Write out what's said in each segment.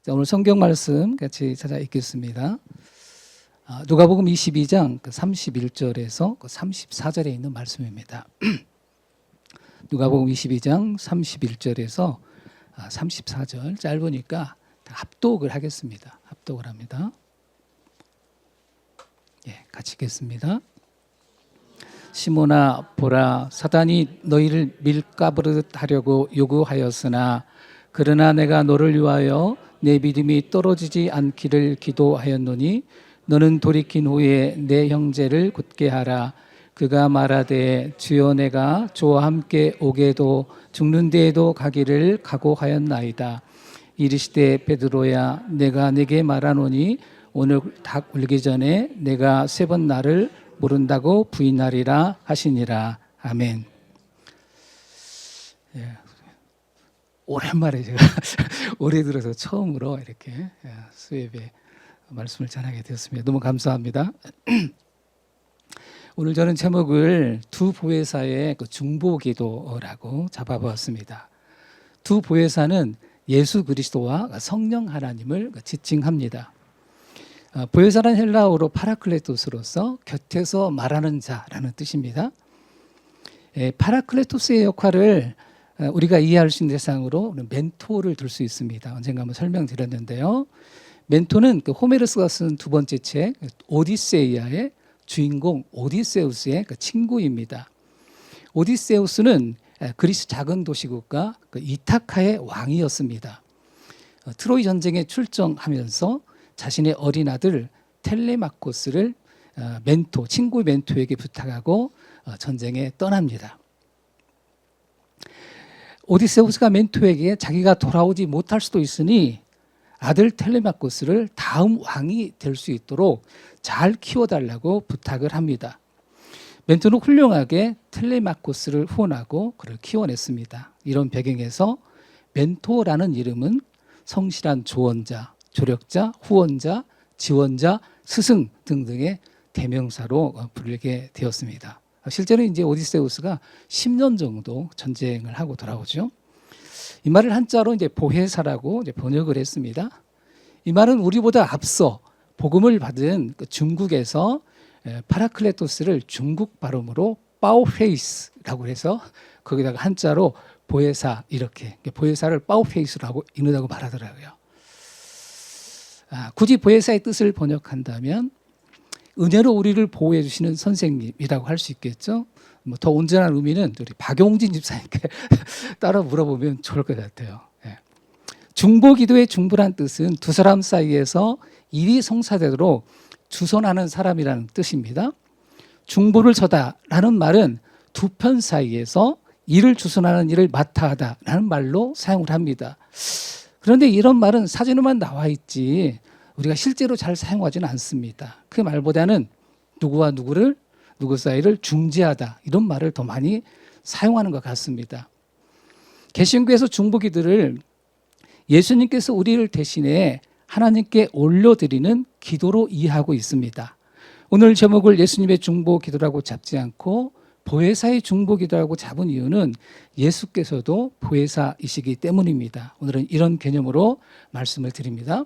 자, 오늘 성경 말씀 같이 찾아 읽겠습니다. 누가복음 22장 31절에서 34절에 있는 말씀입니다. 누가복음 22장 31절에서 34절 짧으니까 합독을 하겠습니다. 합독을 합니다. 같이 읽겠습니다. 시몬아 보라, 사단이 너희를 밀가부르듯 하려고 요구하였으나 그러나 내가 너를 위하여 내 믿음이 떨어지지 않기를 기도하였노니 너는 돌이킨 후에 내 형제를 굳게 하라. 그가 말하되 주여 내가 주와 함께 오게도 죽는 데에도 가기를 각오하였나이다. 이르시되 베드로야 내가 네게 말하노니 오늘 닭 울기 전에 내가 3번 나를 모른다고 부인하리라 하시니라. 아멘. 오랜만에 제가 올해 들어서 처음으로 이렇게 수협에 말씀을 전하게 되었습니다. 너무 감사합니다. 오늘 저는 제목을 두 보혜사의 중보기도라고 잡아보았습니다. 두 보혜사는 예수 그리스도와 성령 하나님을 지칭합니다. 보혜사란 헬라어로 파라클레토스로서 곁에서 말하는 자라는 뜻입니다. 파라클레토스의 역할을 우리가 이해할 수 있는 대상으로 멘토를 들 수 있습니다. 언젠가 한번 설명드렸는데요. 멘토는 호메로스가 쓴 두 번째 책 오디세이아의 주인공 오디세우스의 친구입니다. 오디세우스는 그리스 작은 도시국가 이타카의 왕이었습니다. 트로이 전쟁에 출정하면서 자신의 어린 아들 텔레마코스를 친구 멘토에게 부탁하고 전쟁에 떠납니다. 오디세우스가 멘토에게 자기가 돌아오지 못할 수도 있으니 아들 텔레마코스를 다음 왕이 될 수 있도록 잘 키워달라고 부탁을 합니다. 멘토는 훌륭하게 텔레마코스를 후원하고 그를 키워냈습니다. 이런 배경에서 멘토라는 이름은 성실한 조언자, 조력자, 후원자, 지원자, 스승 등등의 대명사로 불리게 되었습니다. 실제로 이제 오디세우스가 10년 정도 전쟁을 하고 돌아오죠. 이 말을 한자로 이제 보혜사라고 이제 번역을 했습니다. 이 말은 우리보다 앞서 복음을 받은 중국에서 파라클레토스를 중국 발음으로 빠오페이스라고 해서 거기다가 한자로 보혜사 이렇게 보혜사를 빠오페이스라고 읽는다고 말하더라고요. 굳이 보혜사의 뜻을 번역한다면 은혜로 우리를 보호해 주시는 선생님이라고 할 수 있겠죠. 더 온전한 의미는 우리 박용진 집사님께 따라 물어보면 좋을 것 같아요. 중보기도의 중보란 뜻은 두 사람 사이에서 일이 성사되도록 주선하는 사람이라는 뜻입니다. 중보를 서다라는 말은 두 편 사이에서 일을 주선하는 일을 맡아 하다라는 말로 사용을 합니다. 그런데 이런 말은 사전에만 나와 있지 우리가 실제로 잘 사용하지는 않습니다. 그 말보다는 누구와 누구 사이를 중재하다 이런 말을 더 많이 사용하는 것 같습니다. 개신교에서 중보기도를 예수님께서 우리를 대신해 하나님께 올려드리는 기도로 이해하고 있습니다. 오늘 제목을 예수님의 중보기도라고 잡지 않고 보혜사의 중보기도라고 잡은 이유는 예수께서도 보혜사이시기 때문입니다. 오늘은 이런 개념으로 말씀을 드립니다.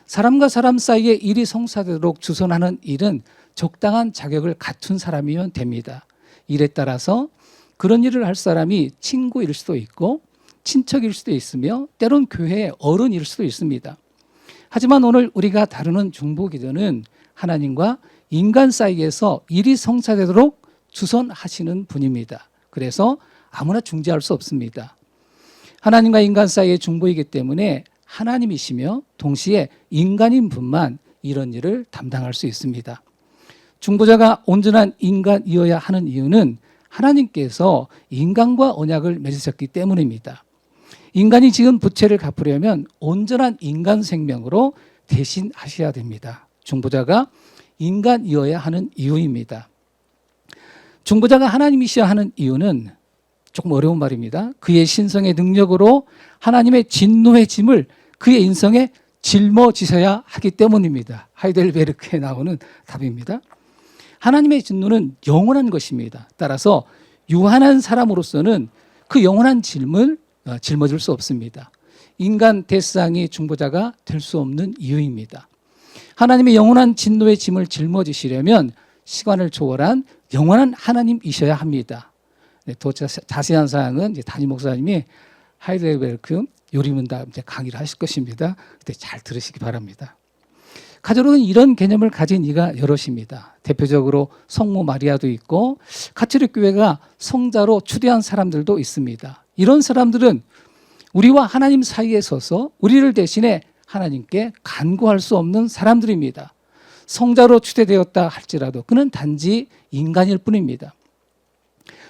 사람과 사람 사이에 일이 성사되도록 주선하는 일은 적당한 자격을 갖춘 사람이면 됩니다. 일에 따라서 그런 일을 할 사람이 친구일 수도 있고 친척일 수도 있으며 때론 교회의 어른일 수도 있습니다. 하지만 오늘 우리가 다루는 중보기도는 하나님과 인간 사이에서 일이 성사되도록 주선하시는 분입니다. 그래서 아무나 중재할 수 없습니다. 하나님과 인간 사이의 중보이기 때문에 하나님이시며 동시에 인간인 분만 이런 일을 담당할 수 있습니다. 중보자가 온전한 인간이어야 하는 이유는 하나님께서 인간과 언약을 맺으셨기 때문입니다. 인간이 지은 부채를 갚으려면 온전한 인간 생명으로 대신하셔야 됩니다. 중보자가 인간이어야 하는 이유입니다. 중보자가 하나님이셔야 하는 이유는 조금 어려운 말입니다. 그의 신성의 능력으로 하나님의 진노의 짐을 그의 인성에 짊어지셔야 하기 때문입니다. 하이델베르크에 나오는 답입니다. 하나님의 진노는 영원한 것입니다. 따라서 유한한 사람으로서는 그 영원한 짐을 짊어질 수 없습니다. 인간 대상이 중보자가 될 수 없는 이유입니다. 하나님의 영원한 진노의 짐을 짊어지시려면 시간을 초월한 영원한 하나님이셔야 합니다. 네, 더 자세한 사항은 이제 담임 목사님이 하이델베르크 요리문답 강의를 하실 것입니다. 그때 잘 들으시기 바랍니다. 가톨릭은 이런 개념을 가진 이가 여럿입니다. 대표적으로 성모 마리아도 있고 가톨릭 교회가 성자로 추대한 사람들도 있습니다. 이런 사람들은 우리와 하나님 사이에 서서 우리를 대신해 하나님께 간구할 수 없는 사람들입니다. 성자로 추대되었다 할지라도 그는 단지 인간일 뿐입니다.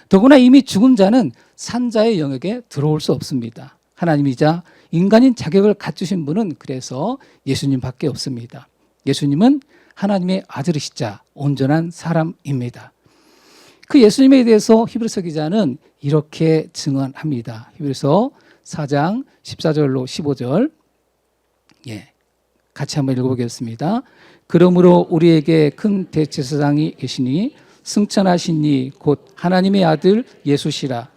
더구나 이미 죽은 자는 산자의 영역에 들어올 수 없습니다. 하나님이자 인간인 자격을 갖추신 분은 그래서 예수님밖에 없습니다. 예수님은 하나님의 아들이시자 온전한 사람입니다. 그 예수님에 대해서 히브리서 기자는 이렇게 증언합니다. 히브리서 4장 14절로 15절 같이 한번 읽어보겠습니다. 그러므로 우리에게 큰 대제사장이 계시니 승천하신 이 곧 하나님의 아들 예수시라.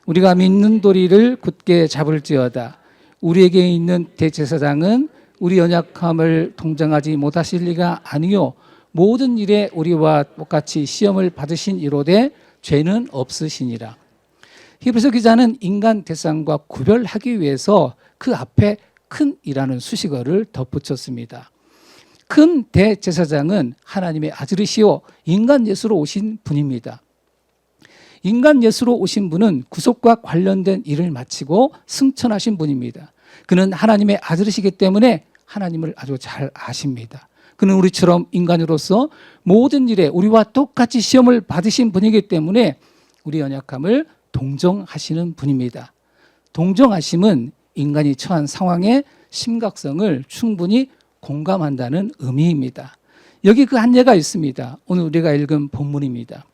우리가 믿는 도리를 굳게 잡을지어다. 우리에게 있는 대제사장은 우리 연약함을 동정하지 못하실 리가 아니요 모든 일에 우리와 똑같이 시험을 받으신 이로되 죄는 없으시니라. 히브리서 기자는 인간 대상과 구별하기 위해서 그 앞에 큰이라는 수식어를 덧붙였습니다. 큰 대제사장은 하나님의 아들이시오 인간 예수로 오신 분입니다. 인간 예수로 오신 분은 구속과 관련된 일을 마치고 승천하신 분입니다. 그는 하나님의 아들이시기 때문에 하나님을 아주 잘 아십니다. 그는 우리처럼 인간으로서 모든 일에 우리와 똑같이 시험을 받으신 분이기 때문에 우리 연약함을 동정하시는 분입니다. 동정하심은 인간이 처한 상황의 심각성을 충분히 공감한다는 의미입니다. 여기 그 한 예가 있습니다. 오늘 우리가 읽은 본문입니다.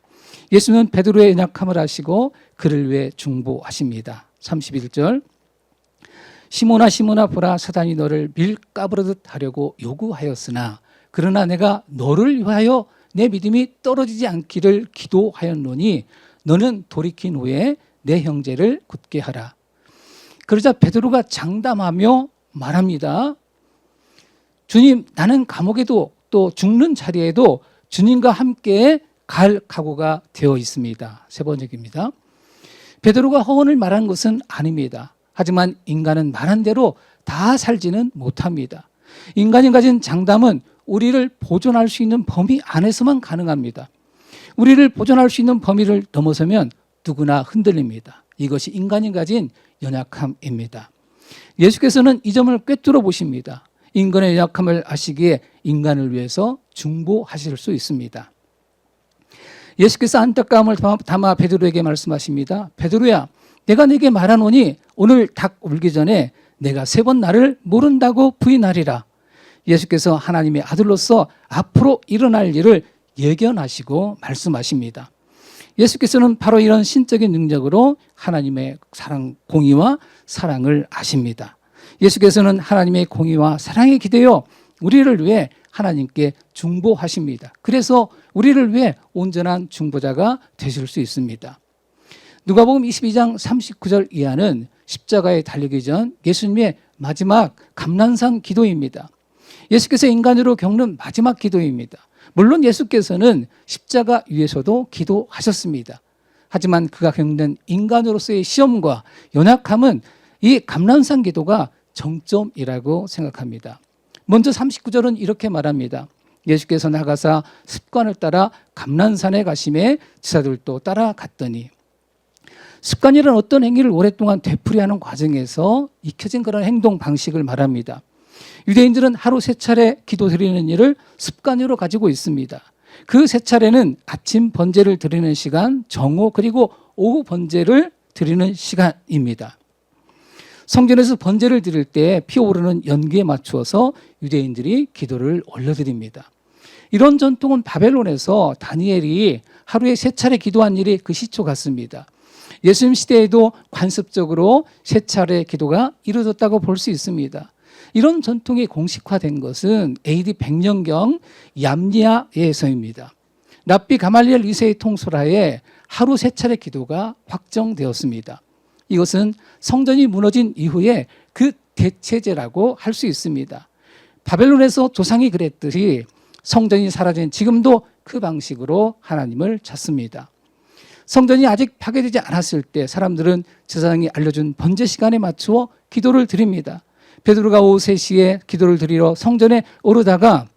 예수님은 베드로의 연약함을 아시고 그를 위해 중보하십니다. 31절 시몬아 시몬아 보라 사단이 너를 밀가부르듯 하려고 요구하였으나 그러나 내가 너를 위하여 내 믿음이 떨어지지 않기를 기도하였노니 너는 돌이킨 후에 내 형제를 굳게 하라. 그러자 베드로가 장담하며 말합니다. 주님 나는 감옥에도 또 죽는 자리에도 주님과 함께 갈 각오가 되어 있습니다. 세 번째입니다. 베드로가 허언을 말한 것은 아닙니다. 하지만 인간은 말한 대로 다 살지는 못합니다. 인간이 가진 장담은 우리를 보존할 수 있는 범위 안에서만 가능합니다. 우리를 보존할 수 있는 범위를 넘어서면 누구나 흔들립니다. 이것이 인간이 가진 연약함입니다. 예수께서는 이 점을 꿰뚫어 보십니다. 인간의 연약함을 아시기에 인간을 위해서 중보하실 수 있습니다. 예수께서 안타까움을 담아 베드로에게 말씀하십니다. 베드로야 내가 네게 말하노니 오늘 닭 울기 전에 내가 3번 나를 모른다고 부인하리라. 예수께서 하나님의 아들로서 앞으로 일어날 일을 예견하시고 말씀하십니다. 예수께서는 바로 이런 신적인 능력으로 하나님의 사랑, 공의와 사랑을 아십니다. 예수께서는 하나님의 공의와 사랑에 기대어 우리를 위해 하나님께 중보하십니다. 그래서 우리를 위해 온전한 중보자가 되실 수 있습니다. 누가복음 22장 39절 이하는 십자가에 달리기 전 예수님의 마지막 감난산 기도입니다. 예수께서 인간으로 겪는 마지막 기도입니다. 물론 예수께서는 십자가 위에서도 기도하셨습니다. 하지만 그가 겪는 인간으로서의 시험과 연약함은 이 감난산 기도가 정점이라고 생각합니다. 먼저 39절은 이렇게 말합니다. 예수께서 나가사 습관을 따라 감난산에 가심에 지사들도 따라갔더니 습관이란 어떤 행위를 오랫동안 되풀이하는 과정에서 익혀진 그런 행동 방식을 말합니다. 유대인들은 하루 3차례 기도 드리는 일을 습관으로 가지고 있습니다. 그 3차례는 아침 번제를 드리는 시간, 정오 그리고 오후 번제를 드리는 시간입니다. 성전에서 번제를 드릴 때 피어오르는 연기에 맞추어서 유대인들이 기도를 올려드립니다. 이런 전통은 바벨론에서 다니엘이 하루에 3차례 기도한 일이 그 시초 같습니다. 예수님 시대에도 관습적으로 3차례 기도가 이루어졌다고 볼 수 있습니다. 이런 전통이 공식화된 것은 AD 100년경 얌리아에서입니다. 랍비 가말리엘 2세의 통솔하에 하루 3차례 기도가 확정되었습니다. 이것은 성전이 무너진 이후에 그 대체제라고 할 수 있습니다. 바벨론에서 조상이 그랬듯이 성전이 사라진 지금도 그 방식으로 하나님을 찾습니다. 성전이 아직 파괴되지 않았을 때 사람들은 제사장이 알려준 번제 시간에 맞추어 기도를 드립니다. 베드로가 오후 3시에 기도를 드리러 성전에 오르다가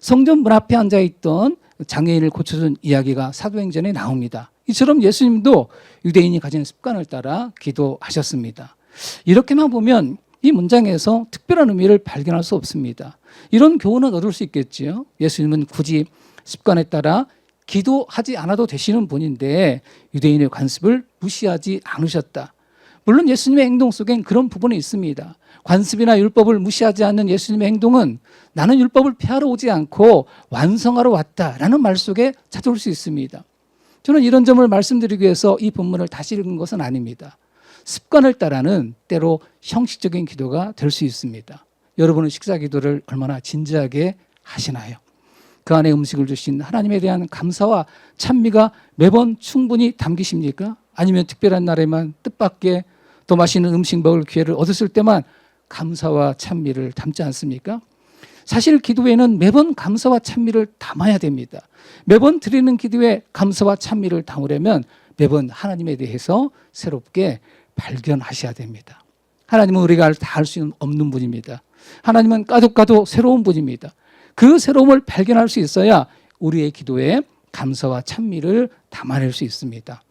성전 문 앞에 앉아있던 장애인을 고쳐준 이야기가 사도행전에 나옵니다. 이처럼 예수님도 유대인이 가진 습관을 따라 기도하셨습니다. 이렇게만 보면 이 문장에서 특별한 의미를 발견할 수 없습니다. 이런 교훈은 얻을 수 있겠지요. 예수님은 굳이 습관에 따라 기도하지 않아도 되시는 분인데 유대인의 관습을 무시하지 않으셨다. 물론 예수님의 행동 속엔 그런 부분이 있습니다. 관습이나 율법을 무시하지 않는 예수님의 행동은 나는 율법을 폐하러 오지 않고 완성하러 왔다라는 말 속에 찾아올 수 있습니다. 저는 이런 점을 말씀드리기 위해서 이 본문을 다시 읽은 것은 아닙니다. 습관을 따라는 때로 형식적인 기도가 될 수 있습니다. 여러분은 식사 기도를 얼마나 진지하게 하시나요? 그 안에 음식을 주신 하나님에 대한 감사와 찬미가 매번 충분히 담기십니까? 아니면 특별한 날에만 뜻밖의 더 맛있는 음식 먹을 기회를 얻었을 때만 감사와 찬미를 담지 않습니까? 사실 기도에는 매번 감사와 찬미를 담아야 됩니다. 매번 드리는 기도에 감사와 찬미를 담으려면 매번 하나님에 대해서 새롭게 발견하셔야 됩니다. 하나님은 우리가 다 할 수 없는 분입니다. 하나님은 까도 새로운 분입니다. 그 새로움을 발견할 수 있어야 우리의 기도에 감사와 찬미를 담아낼 수 있습니다.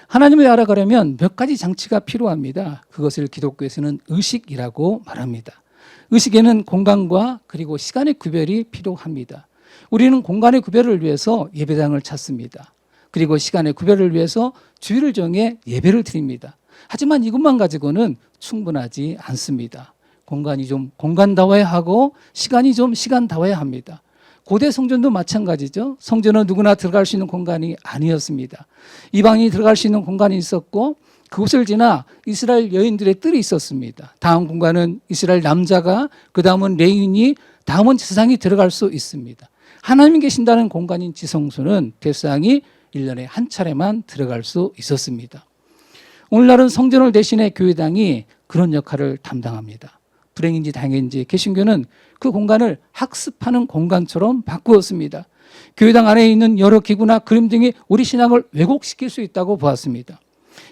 하나님을 알아가려면 몇 가지 장치가 필요합니다. 그것을 기독교에서는 의식이라고 말합니다. 의식에는 공간과 그리고 시간의 구별이 필요합니다. 우리는 공간의 구별을 위해서 예배당을 찾습니다. 그리고 시간의 구별을 위해서 주일을 정해 예배를 드립니다. 하지만 이것만 가지고는 충분하지 않습니다. 공간이 좀 공간다워야 하고 시간이 좀 시간다워야 합니다. 고대 성전도 마찬가지죠. 성전은 누구나 들어갈 수 있는 공간이 아니었습니다. 이방인이 들어갈 수 있는 공간이 있었고 그곳을 지나 이스라엘 여인들의 뜰이 있었습니다. 다음 공간은 이스라엘 남자가, 그 다음은 레위인이, 다음은 제사장이 들어갈 수 있습니다. 하나님 계신다는 공간인 지성소는 대상이 1년에 한 차례만 들어갈 수 있었습니다. 오늘날은 성전을 대신해 교회당이 그런 역할을 담당합니다. 불행인지 다행인지 개신교는 그 공간을 학습하는 공간처럼 바꾸었습니다. 교회당 안에 있는 여러 기구나 그림 등이 우리 신앙을 왜곡시킬 수 있다고 보았습니다.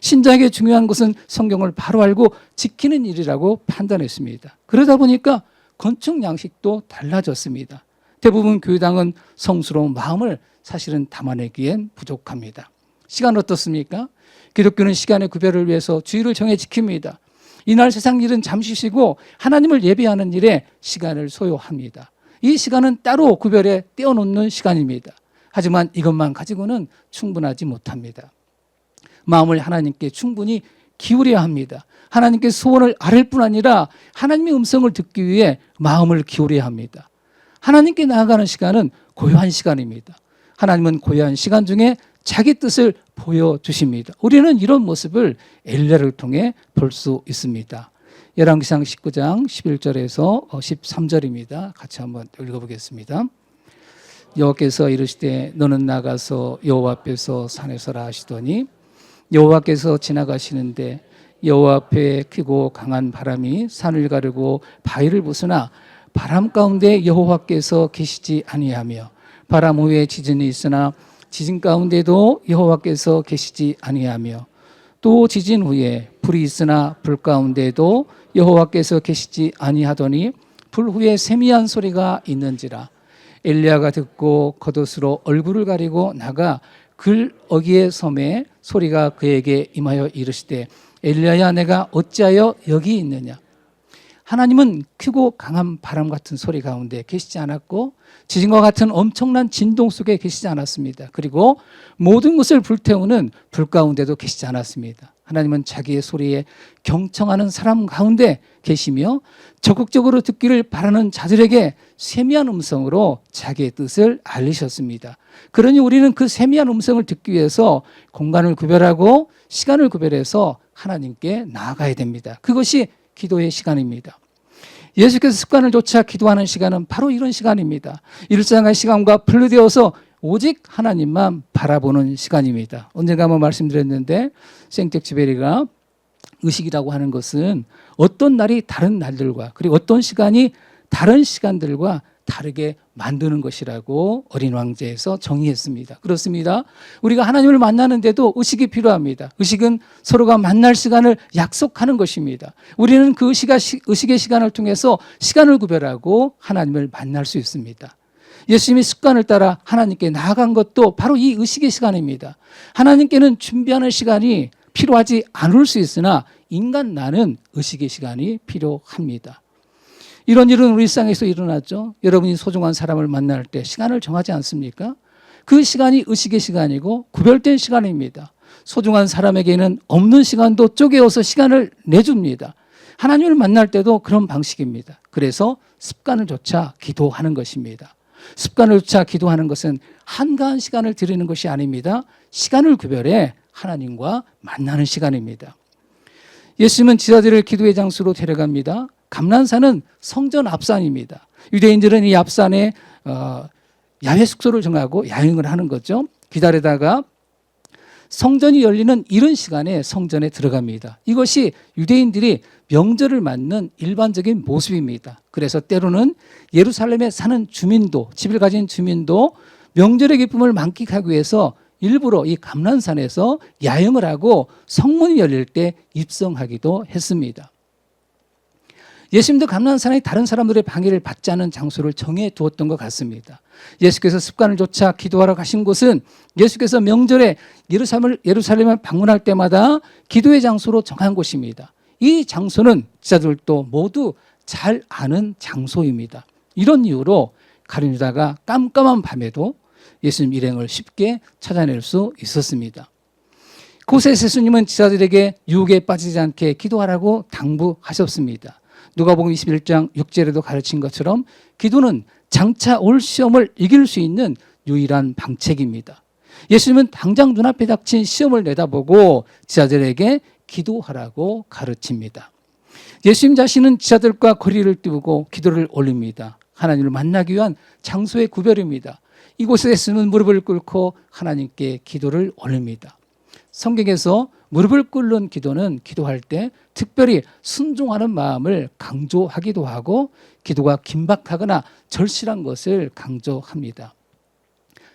신자에게 중요한 것은 성경을 바로 알고 지키는 일이라고 판단했습니다. 그러다 보니까 건축 양식도 달라졌습니다. 대부분 교회당은 성스러운 마음을 사실은 담아내기엔 부족합니다. 시간 어떻습니까? 기독교는 시간의 구별을 위해서 주일을 정해 지킵니다. 이날 세상 일은 잠시 쉬고 하나님을 예배하는 일에 시간을 소요합니다. 이 시간은 따로 구별해 떼어놓는 시간입니다. 하지만 이것만 가지고는 충분하지 못합니다. 마음을 하나님께 충분히 기울여야 합니다. 하나님께 소원을 아뢰일 뿐 아니라 하나님의 음성을 듣기 위해 마음을 기울여야 합니다. 하나님께 나아가는 시간은 고요한 시간입니다. 하나님은 고요한 시간 중에 자기 뜻을 보여주십니다. 우리는 이런 모습을 엘리야를 통해 볼 수 있습니다. 열왕기상 19장 11절에서 13절입니다. 같이 한번 읽어보겠습니다. 여호와께서 이르시되 너는 나가서 여호와 앞에서 산에 서라 하시더니 여호와께서 지나가시는데 여호와 앞에 크고 강한 바람이 산을 가르고 바위를 부수나 바람 가운데 여호와께서 계시지 아니하며 바람 후에 지진이 있으나 지진 가운데도 여호와께서 계시지 아니하며 또 지진 후에 불이 있으나 불 가운데도 여호와께서 계시지 아니하더니 불 후에 세미한 소리가 있는지라. 엘리야가 듣고 겉옷으로 얼굴을 가리고 나가 글 어기의 섬에 소리가 그에게 임하여 이르시되 엘리야야 내가 어찌하여 여기 있느냐. 하나님은 크고 강한 바람 같은 소리 가운데 계시지 않았고 지진과 같은 엄청난 진동 속에 계시지 않았습니다. 그리고 모든 것을 불태우는 불 가운데도 계시지 않았습니다. 하나님은 자기의 소리에 경청하는 사람 가운데 계시며 적극적으로 듣기를 바라는 자들에게 세미한 음성으로 자기의 뜻을 알리셨습니다. 그러니 우리는 그 세미한 음성을 듣기 위해서 공간을 구별하고 시간을 구별해서 하나님께 나아가야 됩니다. 그것이 기도의 시간입니다. 예수께서 습관을 좇아 기도하는 시간은 바로 이런 시간입니다. 일상의 시간과 분리되어서 오직 하나님만 바라보는 시간입니다. 언젠가 한번 말씀드렸는데 생텍쥐베리가 의식이라고 하는 것은 어떤 날이 다른 날들과 그리고 어떤 시간이 다른 시간들과 다르게 만드는 것이라고 어린 왕자에서 정의했습니다. 그렇습니다. 우리가 하나님을 만나는데도 의식이 필요합니다. 의식은 서로가 만날 시간을 약속하는 것입니다. 우리는 그 의식의 시간을 통해서 시간을 구별하고 하나님을 만날 수 있습니다. 예수님이 습관을 따라 하나님께 나아간 것도 바로 이 의식의 시간입니다. 하나님께는 준비하는 시간이 필요하지 않을 수 있으나 인간 나는 의식의 시간이 필요합니다. 이런 일은 우리 일상에서 일어나죠. 여러분이 소중한 사람을 만날 때 시간을 정하지 않습니까? 그 시간이 의식의 시간이고 구별된 시간입니다. 소중한 사람에게는 없는 시간도 쪼개어서 시간을 내줍니다. 하나님을 만날 때도 그런 방식입니다. 그래서 습관을 조차 기도하는 것입니다. 습관을 조차 기도하는 것은 한가한 시간을 드리는 것이 아닙니다. 시간을 구별해 하나님과 만나는 시간입니다. 예수님은 지자들을 기도의 장소로 데려갑니다. 감난산은 성전 앞산입니다. 유대인들은 이 앞산에 야외 숙소를 정하고 야영을 하는 거죠. 기다리다가 성전이 열리는 이른 시간에 성전에 들어갑니다. 이것이 유대인들이 명절을 맞는 일반적인 모습입니다. 그래서 때로는 예루살렘에 사는 주민도, 집을 가진 주민도 명절의 기쁨을 만끽하기 위해서 일부러 이 감난산에서 야영을 하고 성문이 열릴 때 입성하기도 했습니다. 예수님도 감난산에 다른 사람들의 방해를 받지 않은 장소를 정해 두었던 것 같습니다. 예수께서 습관을 좇아 기도하러 가신 곳은 예수께서 명절에 예루살렘을 방문할 때마다 기도의 장소로 정한 곳입니다. 이 장소는 지자들도 모두 잘 아는 장소입니다. 이런 이유로 가룟 유다가 깜깜한 밤에도 예수님 일행을 쉽게 찾아낼 수 있었습니다. 그곳에서 예수님은 지자들에게 유혹에 빠지지 않게 기도하라고 당부하셨습니다. 누가복음 21장 6절에도 가르친 것처럼 기도는 장차 올 시험을 이길 수 있는 유일한 방책입니다. 예수님은 당장 눈앞에 닥친 시험을 내다보고 지자들에게 기도하라고 가르칩니다. 예수님 자신은 지자들과 거리를 띄우고 기도를 올립니다. 하나님을 만나기 위한 장소의 구별입니다. 이곳에 예수님은 무릎을 꿇고 하나님께 기도를 올립니다. 성경에서 무릎을 꿇는 기도는 기도할 때 특별히 순종하는 마음을 강조하기도 하고 기도가 긴박하거나 절실한 것을 강조합니다.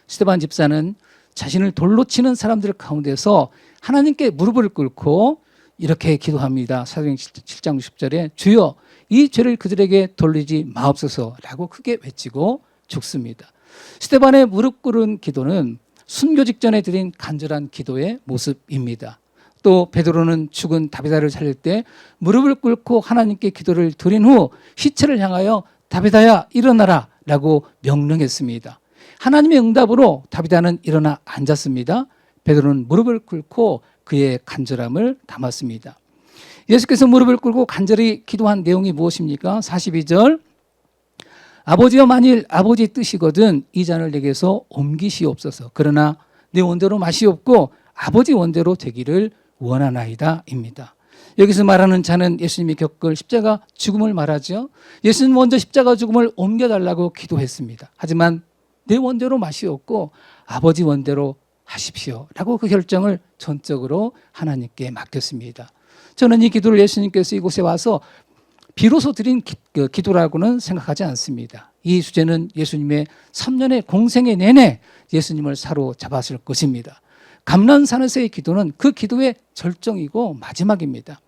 스데반 집사는 자신을 돌로 치는 사람들 가운데서 하나님께 무릎을 꿇고 이렇게 기도합니다. 사도행전 7장 60절에 주여 이 죄를 그들에게 돌리지 마옵소서라고 크게 외치고 죽습니다. 스데반의 무릎 꿇은 기도는 순교 직전에 드린 간절한 기도의 모습입니다. 또 베드로는 죽은 다비다를 살릴 때 무릎을 꿇고 하나님께 기도를 드린 후 시체를 향하여 다비다야 일어나라 라고 명령했습니다. 하나님의 응답으로 다비다는 일어나 앉았습니다. 베드로는 무릎을 꿇고 그의 간절함을 담았습니다. 예수께서 무릎을 꿇고 간절히 기도한 내용이 무엇입니까? 42절 아버지여 만일 아버지 뜻이거든 이 잔을 내게서 옮기시옵소서. 그러나 내 원대로 마시옵고 아버지 원대로 되기를 원하나이다 입니다. 여기서 말하는 자는 예수님이 겪을 십자가 죽음을 말하죠. 예수는 먼저 십자가 죽음을 옮겨달라고 기도했습니다. 하지만 내 원대로 마시옵고 아버지 원대로 하십시오 라고 그 결정을 전적으로 하나님께 맡겼습니다. 저는 이 기도를 예수님께서 이곳에 와서 비로소 드린 기도라고는 생각하지 않습니다. 이 주제는 예수님의 3년의 공생애 내내 예수님을 사로잡았을 것입니다. 감난산에서의 기도는 그 기도의 절정이고 마지막입니다.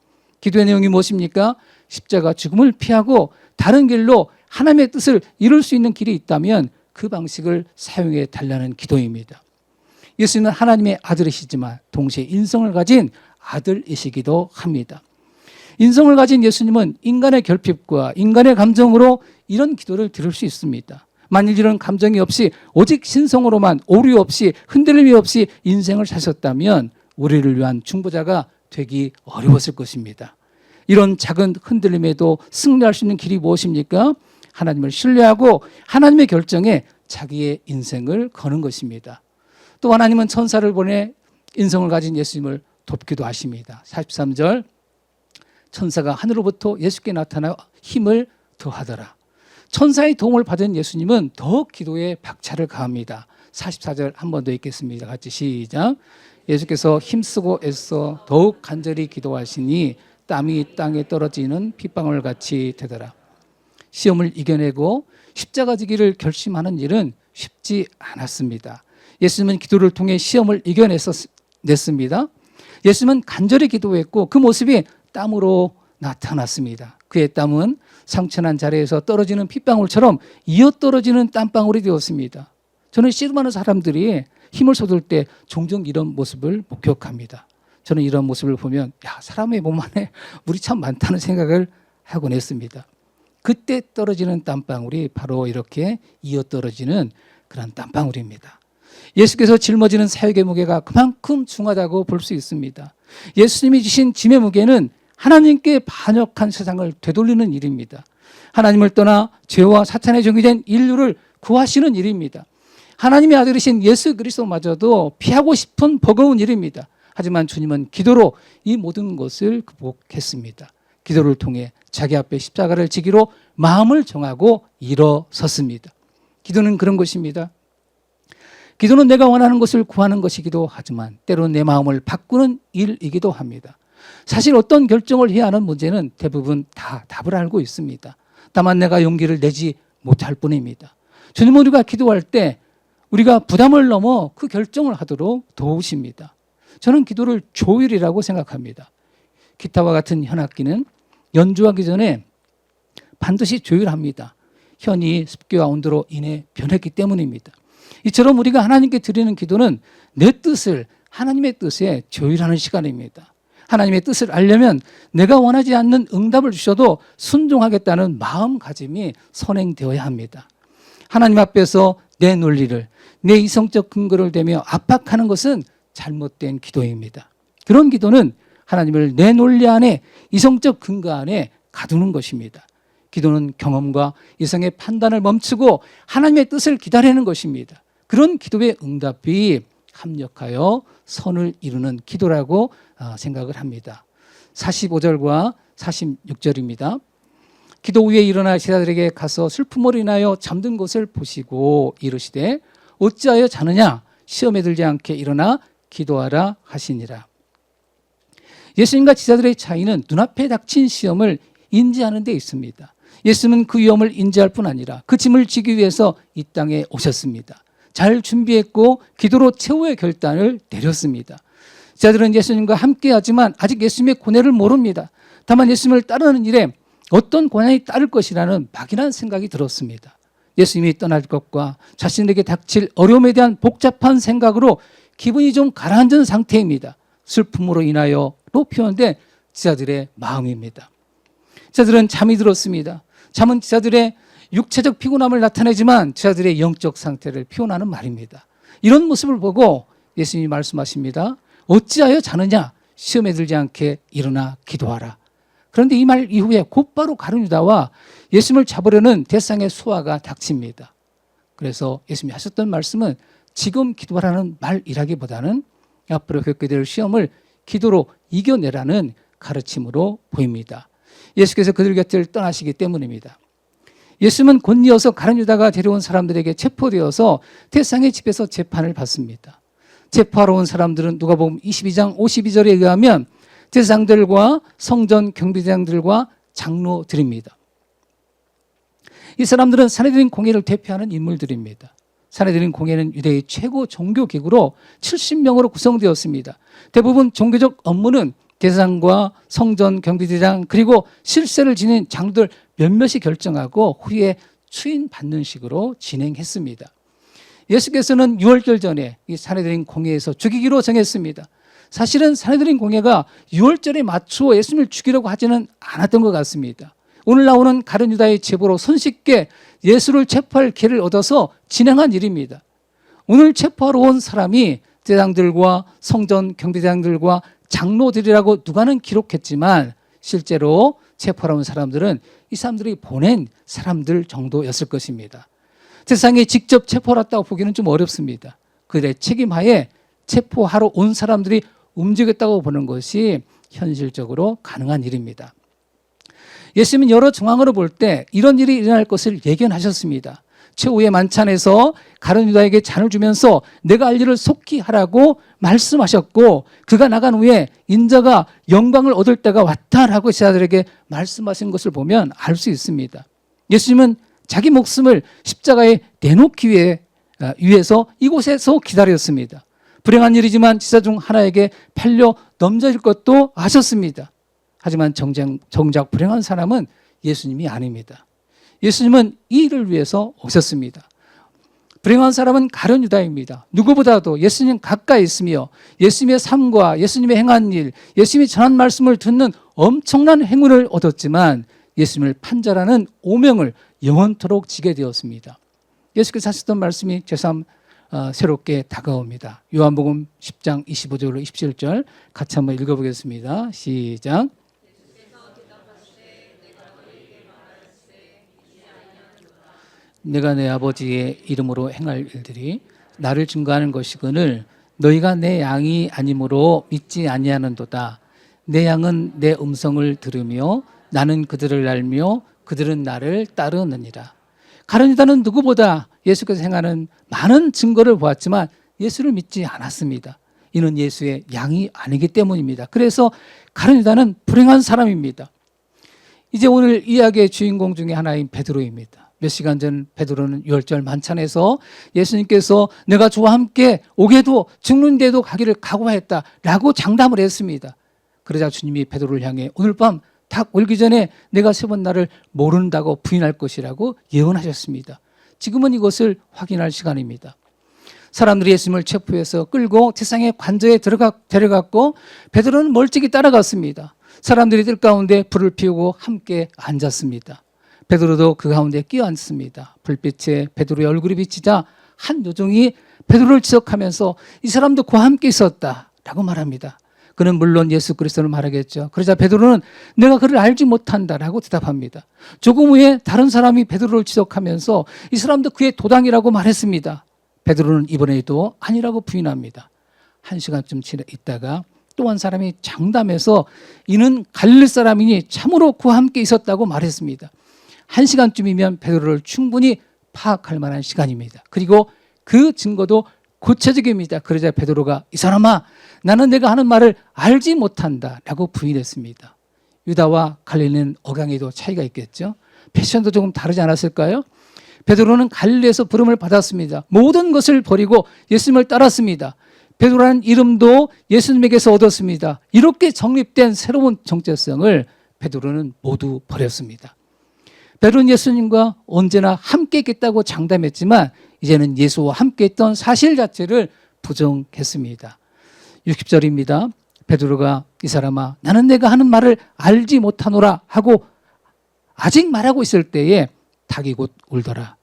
기도의 내용이 무엇입니까? 십자가 죽음을 피하고 다른 길로 하나님의 뜻을 이룰 수 있는 길이 있다면 그 방식을 사용해 달라는 기도입니다. 예수님은 하나님의 아들이시지만 동시에 인성을 가진 아들이시기도 합니다. 인성을 가진 예수님은 인간의 결핍과 인간의 감정으로 이런 기도를 들을 수 있습니다. 만일 이런 감정이 없이 오직 신성으로만 오류 없이 흔들림이 없이 인생을 사셨다면 우리를 위한 중보자가 되기 어려웠을 것입니다. 이런 작은 흔들림에도 승리할 수 있는 길이 무엇입니까? 하나님을 신뢰하고 하나님의 결정에 자기의 인생을 거는 것입니다. 또 하나님은 천사를 보내 인성을 가진 예수님을 돕기도 하십니다. 43절 천사가 하늘로부터 예수께 나타나 힘을 더하더라. 천사의 도움을 받은 예수님은 더욱 기도에 박차를 가합니다. 44절 한 번 더 읽겠습니다. 같이 시작. 예수께서 힘쓰고 애써 더욱 간절히 기도하시니 땀이 땅에 떨어지는 핏방울 같이 되더라. 시험을 이겨내고 십자가 지기를 결심하는 일은 쉽지 않았습니다. 예수님은 기도를 통해 시험을 이겨냈습니다. 예수님은 간절히 기도했고 그 모습이 땀으로 나타났습니다. 그의 땀은 상처난 자리에서 떨어지는 핏방울처럼 이어 떨어지는 땀방울이 되었습니다. 저는 씨름하는 사람들이 힘을 쏟을 때 종종 이런 모습을 목격합니다. 저는 이런 모습을 보면 사람의 몸 안에 물이 참 많다는 생각을 하곤 했습니다. 그때 떨어지는 땀방울이 바로 이렇게 이어 떨어지는 그런 땀방울입니다. 예수께서 짊어지는 사역의 무게가 그만큼 중하다고 볼 수 있습니다. 예수님이 지신 짐의 무게는 하나님께 반역한 세상을 되돌리는 일입니다. 하나님을 떠나 죄와 사탄의 종이 된 인류를 구하시는 일입니다. 하나님의 아들이신 예수 그리스도마저도 피하고 싶은 버거운 일입니다. 하지만 주님은 기도로 이 모든 것을 극복했습니다. 기도를 통해 자기 앞에 십자가를 지기로 마음을 정하고 일어섰습니다. 기도는 그런 것입니다. 기도는 내가 원하는 것을 구하는 것이기도 하지만 때로는 내 마음을 바꾸는 일이기도 합니다. 사실 어떤 결정을 해야 하는 문제는 대부분 다 답을 알고 있습니다. 다만 내가 용기를 내지 못할 뿐입니다. 주님은 우리가 기도할 때 우리가 부담을 넘어 그 결정을 하도록 도우십니다. 저는 기도를 조율이라고 생각합니다. 기타와 같은 현악기는 연주하기 전에 반드시 조율합니다. 현이 습기와 온도로 인해 변했기 때문입니다. 이처럼 우리가 하나님께 드리는 기도는 내 뜻을 하나님의 뜻에 조율하는 시간입니다. 하나님의 뜻을 알려면 내가 원하지 않는 응답을 주셔도 순종하겠다는 마음가짐이 선행되어야 합니다. 하나님 앞에서 내 논리를, 내 이성적 근거를 대며 압박하는 것은 잘못된 기도입니다. 그런 기도는 하나님을 내 논리 안에, 이성적 근거 안에 가두는 것입니다. 기도는 경험과 이성의 판단을 멈추고 하나님의 뜻을 기다리는 것입니다. 그런 기도의 응답이 합력하여 선을 이루는 기도라고 생각을 합니다. 45절과 46절입니다. 기도 후에 일어나 제자들에게 가서 슬픔으로 인하여 잠든 것을 보시고 이르시되 어찌하여 자느냐 시험에 들지 않게 일어나 기도하라 하시니라. 예수님과 제자들의 차이는 눈앞에 닥친 시험을 인지하는 데 있습니다. 예수님은 그 위험을 인지할 뿐 아니라 그 짐을 지기 위해서 이 땅에 오셨습니다. 잘 준비했고 기도로 최후의 결단을 내렸습니다. 제자들은 예수님과 함께하지만 아직 예수님의 고뇌를 모릅니다. 다만 예수님을 따르는 일에 어떤 고난이 따를 것이라는 막연한 생각이 들었습니다. 예수님이 떠날 것과 자신에게 닥칠 어려움에 대한 복잡한 생각으로 기분이 좀 가라앉은 상태입니다. 슬픔으로 인하여로 표현된 제자들의 마음입니다. 제자들은 잠이 들었습니다. 잠은 제자들의 육체적 피곤함을 나타내지만 제자들의 영적 상태를 표현하는 말입니다. 이런 모습을 보고 예수님이 말씀하십니다. 어찌하여 자느냐 시험에 들지 않게 일어나 기도하라. 그런데 이 말 이후에 곧바로 가룟 유다와 예수님을 잡으려는 대상의 수하가 닥칩니다. 그래서 예수님이 하셨던 말씀은 지금 기도하라는 말이라기보다는 앞으로 겪게 될 시험을 기도로 이겨내라는 가르침으로 보입니다. 예수께서 그들 곁을 떠나시기 때문입니다. 예수님은 곧 이어서 가룟 유다가 데려온 사람들에게 체포되어서 대상의 집에서 재판을 받습니다. 체포하러 온 사람들은 누가복음 22장 52절에 의하면 대상들과 성전 경비대장들과 장로들입니다. 이 사람들은 산헤드린 공회를 대표하는 인물들입니다. 산헤드린 공회는 유대의 최고 종교기구로 70명으로 구성되었습니다. 대부분 종교적 업무는 대상과 성전 경비대장 그리고 실세를 지닌 장로들 몇몇이 결정하고 후에 추인받는 식으로 진행했습니다. 예수께서는 6월절 전에 이 산헤드린 공회에서 죽이기로 정했습니다. 사실은 산헤드린 공회가 6월절에 맞추어 예수님을 죽이려고 하지는 않았던 것 같습니다. 오늘 나오는 가룟 유다의 제보로 손쉽게 예수를 체포할 기회를 얻어서 진행한 일입니다. 오늘 체포하러 온 사람이 대장들과 성전 경비대장들과 장로들이라고 누가는 기록했지만 실제로 체포하러 온 사람들은 이 사람들이 보낸 사람들 정도였을 것입니다. 세상에 직접 체포하러 왔다고 보기는 좀 어렵습니다. 그들의 책임하에 체포하러 온 사람들이 움직였다고 보는 것이 현실적으로 가능한 일입니다. 예수님은 여러 정황으로 볼 때 이런 일이 일어날 것을 예견하셨습니다. 최후의 만찬에서 가룟 유다에게 잔을 주면서 내가 할 일을 속히 하라고 말씀하셨고, 그가 나간 후에 인자가 영광을 얻을 때가 왔다라고 제자들에게 말씀하신 것을 보면 알 수 있습니다. 예수님은 자기 목숨을 십자가에 내놓기 위해서 이곳에서 기다렸습니다. 불행한 일이지만 지사 중 하나에게 팔려 넘겨질 것도 아셨습니다. 하지만 정작 불행한 사람은 예수님이 아닙니다. 예수님은 이 일을 위해서 오셨습니다. 불행한 사람은 가룟 유다입니다. 누구보다도 예수님 가까이 있으며 예수님의 삶과 예수님의 행한 일, 예수님이 전한 말씀을 듣는 엄청난 행운을 얻었지만 예수님을 판자라는 오명을 영원토록 지게 되었습니다. 예수께서 하셨던 말씀이 제삼 새롭게 다가옵니다. 요한복음 10장 25절로 27절 같이 한번 읽어보겠습니다. 시작. 내가 내 아버지의 이름으로 행할 일들이 나를 증거하는 것이거늘 너희가 내 양이 아니므로 믿지 아니하는도다. 내 양은 내 음성을 들으며 나는 그들을 알며 그들은 나를 따르느니라. 가룟 유다는 누구보다 예수께서 행하는 많은 증거를 보았지만 예수를 믿지 않았습니다. 이는 예수의 양이 아니기 때문입니다. 그래서 가룟 유다는 불행한 사람입니다. 이제 오늘 이야기의 주인공 중에 하나인 베드로입니다. 몇 시간 전 베드로는 유월절 만찬에서 예수님께서 내가 주와 함께 오게도 죽는데도 가기를 각오했다라고 장담을 했습니다. 그러자 주님이 베드로를 향해 오늘 밤 닭 울기 전에 내가 세 번 나를 모른다고 부인할 것이라고 예언하셨습니다. 지금은 이것을 확인할 시간입니다. 사람들이 예수님을 체포해서 끌고 제사장의 관저에 데려갔고 베드로는 멀찍이 따라갔습니다. 사람들이 뜰 가운데 불을 피우고 함께 앉았습니다. 베드로도 그 가운데 끼어앉습니다. 불빛에 베드로의 얼굴이 비치자 한 요종이 베드로를 지적하면서 이 사람도 그와 함께 있었다라고 말합니다. 그는 물론 예수 그리스도를 말하겠죠. 그러자 베드로는 내가 그를 알지 못한다라고 대답합니다. 조금 후에 다른 사람이 베드로를 지적하면서 이 사람도 그의 도당이라고 말했습니다. 베드로는 이번에도 아니라고 부인합니다. 1시간쯤 있다가 또 한 사람이 장담해서 이는 갈릴리 사람이니 참으로 그와 함께 있었다고 말했습니다. 1시간쯤이면 베드로를 충분히 파악할 만한 시간입니다. 그리고 그 증거도 구체적입니다. 그러자 베드로가 이 사람아 나는 내가 하는 말을 알지 못한다라고 부인했습니다. 유다와 갈릴리는 억양에도 차이가 있겠죠. 패션도 조금 다르지 않았을까요? 베드로는 갈릴리에서 부름을 받았습니다. 모든 것을 버리고 예수님을 따랐습니다. 베드로라는 이름도 예수님에게서 얻었습니다. 이렇게 정립된 새로운 정체성을 베드로는 모두 버렸습니다. 베드로는 예수님과 언제나 함께 있겠다고 장담했지만 이제는 예수와 함께 있던 사실 자체를 부정했습니다. 60절입니다. 베드로가 이 사람아 나는 내가 하는 말을 알지 못하노라 하고 아직 말하고 있을 때에 닭이 곧 울더라.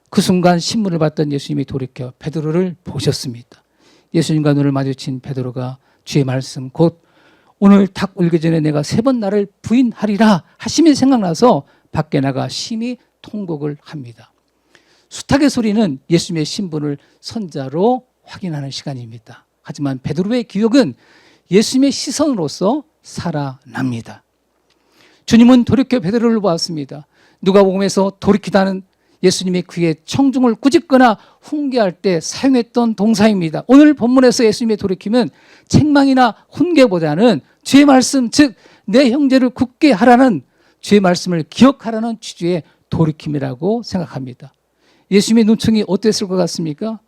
그 순간 신문을 봤던 예수님이 돌이켜 베드로를 보셨습니다. 예수님과 눈을 마주친 베드로가 주의 말씀 곧 오늘 닭 울기 전에 내가 3번 나를 부인하리라 하심이 생각나서 밖에 나가 심히 통곡을 합니다. 수탉의 소리는 예수님의 신분을 선자로 확인하는 시간입니다. 하지만 베드로의 기억은 예수님의 시선으로서 살아납니다. 주님은 돌이켜 베드로를 보았습니다. 누가복음에서 돌이키다는 예수님의 귀에 청중을 꾸짖거나 훈계할 때 사용했던 동사입니다. 오늘 본문에서 예수님의 돌이킴은 책망이나 훈계보다는 주의 말씀, 즉 내 형제를 굳게 하라는 주의 말씀을 기억하라는 취지의 돌이킴이라고 생각합니다. 예수님의 눈총이 어땠을 것 같습니까?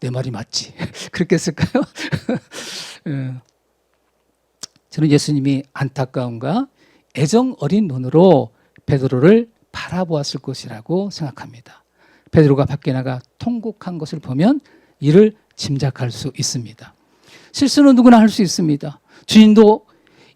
내 말이 맞지. 그렇게 했을까요? 저는 예수님이 안타까움과 애정 어린 눈으로 베드로를 바라보았을 것이라고 생각합니다. 베드로가 밖에 나가 통곡한 것을 보면 이를 짐작할 수 있습니다. 실수는 누구나 할 수 있습니다. 주님도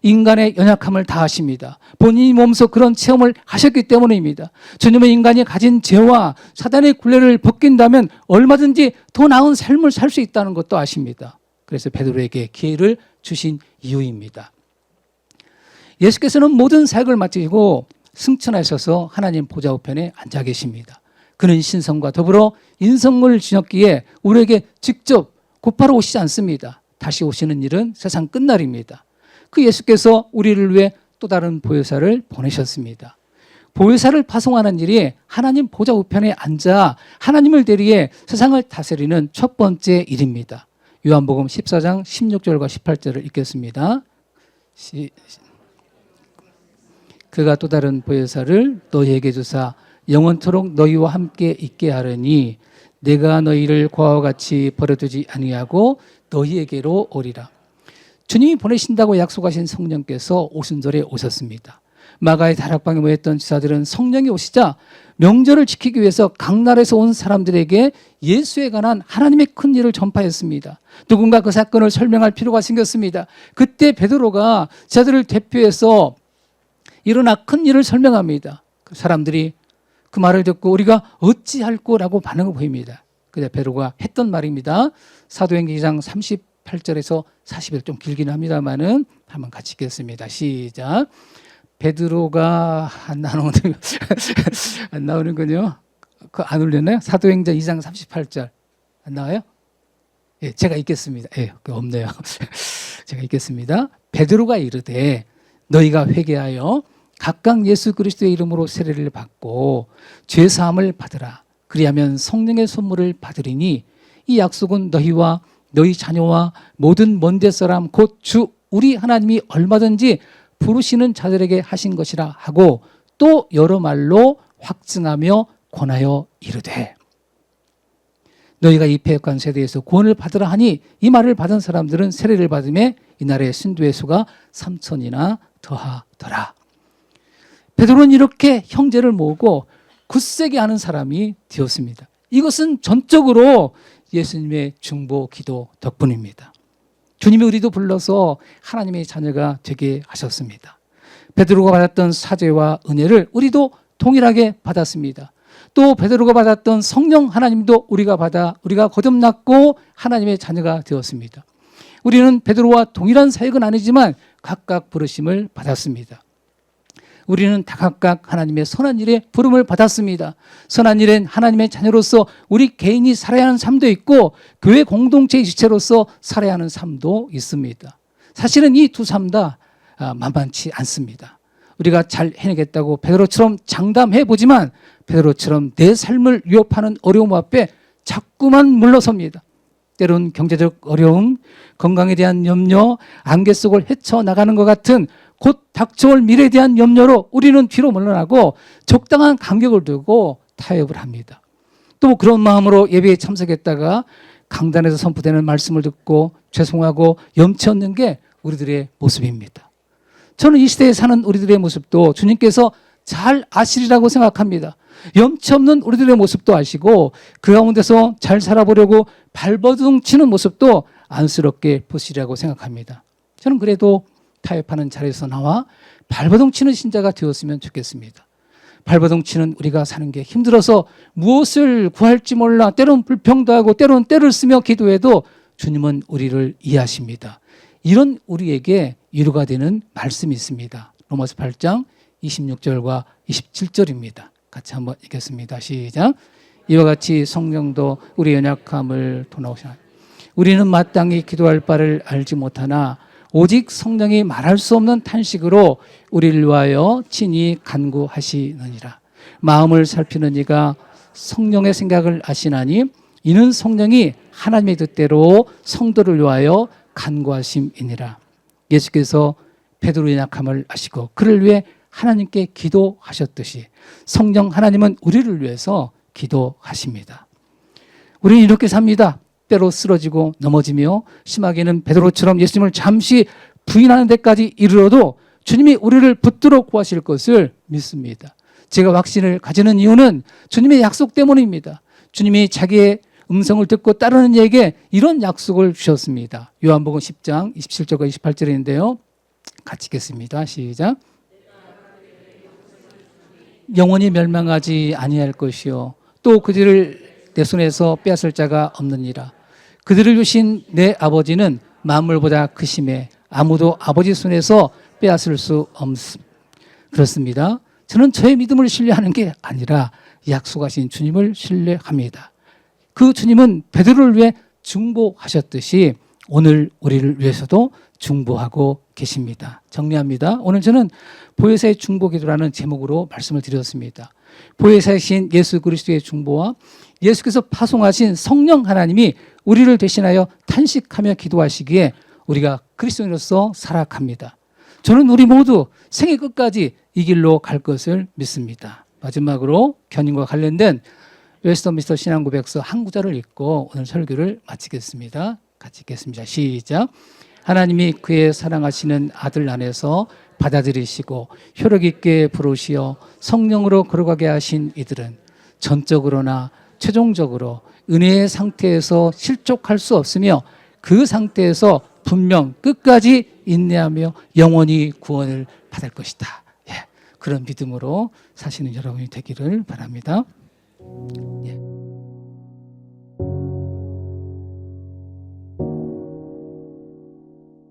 인간의 연약함을 다 아십니다. 본인이 몸소 그런 체험을 하셨기 때문입니다. 주님은 인간이 가진 죄와 사단의 굴레를 벗긴다면 얼마든지 더 나은 삶을 살 수 있다는 것도 아십니다. 그래서 베드로에게 기회를 주신 이유입니다. 예수께서는 모든 사역을 마치고 승천하셔서 하나님 보좌 우편에 앉아 계십니다. 그는 신성과 더불어 인성을 지녔기에 우리에게 직접 곧바로 오시지 않습니다. 다시 오시는 일은 세상 끝날입니다. 그 예수께서 우리를 위해 또 다른 보혜사를 보내셨습니다. 보혜사를 파송하는 일이 하나님 보좌 우편에 앉아 하나님을 대리해 세상을 다스리는 첫 번째 일입니다. 요한복음 14장 16절과 18절을 읽겠습니다. 그가 또 다른 보혜사를 너희에게 주사 영원토록 너희와 함께 있게 하려니 내가 너희를 과와 같이 버려두지 아니하고 너희에게로 오리라. 주님이 보내신다고 약속하신 성령께서 오순절에 오셨습니다. 마가의 다락방에 모였던 지사들은 성령이 오시자 명절을 지키기 위해서 각 나라에서 온 사람들에게 예수에 관한 하나님의 큰 일을 전파했습니다. 누군가 그 사건을 설명할 필요가 생겼습니다. 그때 베드로가 지사들을 대표해서 일어나 큰 일을 설명합니다. 그 사람들이 그 말을 듣고 우리가 어찌할꼬라고 반응을 보입니다. 그때 베드로가 했던 말입니다. 사도행전 2장 38절에서 40절 좀 길긴 합니다만은 한번 같이 읽겠습니다. 시작. 베드로가 안 나오는군요. 그 안 올렸나요? 사도행전 2장 38절 안 나와요? 예, 제가 읽겠습니다. 예, 없네요. 제가 읽겠습니다. 베드로가 이르되 너희가 회개하여 각각 예수 그리스도의 이름으로 세례를 받고 죄 사함을 받으라. 그리하면 성령의 선물을 받으리니 이 약속은 너희와 너희 자녀와 모든 먼데 사람 곧 주 우리 하나님이 얼마든지 부르시는 자들에게 하신 것이라 하고 또 여러 말로 확증하며 권하여 이르되 너희가 이 패역한 세대에서 구원을 받으라 하니 이 말을 받은 사람들은 세례를 받음에 이날의 신도의 수가 3,000이나 더하더라. 베드로는 이렇게 형제를 모으고 굳세게 하는 사람이 되었습니다. 이것은 전적으로 예수님의 중보 기도 덕분입니다. 주님이 우리도 불러서 하나님의 자녀가 되게 하셨습니다. 베드로가 받았던 사죄와 은혜를 우리도 동일하게 받았습니다. 또 베드로가 받았던 성령 하나님도 우리가 거듭났고 하나님의 자녀가 되었습니다. 우리는 베드로와 동일한 사역은 아니지만 각각 부르심을 받았습니다. 우리는 다 각각 하나님의 선한 일에 부름을 받았습니다. 선한 일엔 하나님의 자녀로서 우리 개인이 살아야 하는 삶도 있고 교회 공동체의 지체로서 살아야 하는 삶도 있습니다. 사실은 이 두 삶 다 만만치 않습니다. 우리가 잘 해내겠다고 베드로처럼 장담해보지만 베드로처럼 내 삶을 위협하는 어려움 앞에 자꾸만 물러섭니다. 때론 경제적 어려움, 건강에 대한 염려, 안개 속을 헤쳐나가는 것 같은 곧 닥쳐올 미래에 대한 염려로 우리는 뒤로 물러나고 적당한 간격을 두고 타협을 합니다. 또 그런 마음으로 예배에 참석했다가 강단에서 선포되는 말씀을 듣고 죄송하고 염치 없는 게 우리들의 모습입니다. 저는 이 시대에 사는 우리들의 모습도 주님께서 잘 아시리라고 생각합니다. 염치 없는 우리들의 모습도 아시고 그 가운데서 잘 살아보려고 발버둥 치는 모습도 안쓰럽게 보시리라고 생각합니다. 저는 그래도 타협하는 자리에서 나와 발버둥 치는 신자가 되었으면 좋겠습니다. 발버둥 치는 우리가 사는 게 힘들어서 무엇을 구할지 몰라 때론 불평도 하고 때론 때를 쓰며 기도해도 주님은 우리를 이해하십니다. 이런 우리에게 위로가 되는 말씀이 있습니다. 로마서 8장 26절과 27절입니다. 같이 한번 읽겠습니다. 시작. 이와 같이 성령도 우리 연약함을 도나오시나니 우리는 마땅히 기도할 바를 알지 못하나 오직 성령이 말할 수 없는 탄식으로 우리를 위하여 친히 간구하시느니라. 마음을 살피는 이가 성령의 생각을 아시나니 이는 성령이 하나님의 뜻대로 성도를 위하여 간구하심이니라. 예수께서 베드로의 약함을 아시고 그를 위해 하나님께 기도하셨듯이 성령 하나님은 우리를 위해서 기도하십니다. 우리는 이렇게 삽니다. 때로 쓰러지고 넘어지며 심하게는 베드로처럼 예수님을 잠시 부인하는 데까지 이르러도 주님이 우리를 붙들어 구하실 것을 믿습니다. 제가 확신을 가지는 이유는 주님의 약속 때문입니다. 주님이 자기의 음성을 듣고 따르는 이에게 이런 약속을 주셨습니다. 요한복음 10장 27절과 28절인데요. 같이 읽겠습니다. 시작. 영원히 멸망하지 아니할 것이요 또 그들을 내 손에서 빼앗을 자가 없느니라. 그들을 주신 내 아버지는 만물보다 크심에 아무도 아버지 손에서 빼앗을 수 없습니다. 그렇습니다. 저는 저의 믿음을 신뢰하는 게 아니라 약속하신 주님을 신뢰합니다. 그 주님은 베드로를 위해 중보하셨듯이 오늘 우리를 위해서도 중보하고 계십니다. 정리합니다. 오늘 저는 보혜사의 중보기도라는 제목으로 말씀을 드렸습니다. 보혜사이신 예수 그리스도의 중보와 예수께서 파송하신 성령 하나님이 우리를 대신하여 탄식하며 기도하시기에 우리가 그리스도인으로서 살아갑니다. 저는 우리 모두 생애 끝까지 이 길로 갈 것을 믿습니다. 마지막으로 견인과 관련된 웨스터민스터 신앙고백서 한 구절을 읽고 오늘 설교를 마치겠습니다. 같이 읽겠습니다. 시작. 하나님이 그의 사랑하시는 아들 안에서 받아들이시고 효력 있게 부르시어 성령으로 걸어가게 하신 이들은 전적으로나 최종적으로 은혜의 상태에서 실족할 수 없으며 그 상태에서 분명 끝까지 인내하며 영원히 구원을 받을 것이다. 예, 그런 믿음으로 사시는 여러분이 되기를 바랍니다. 예.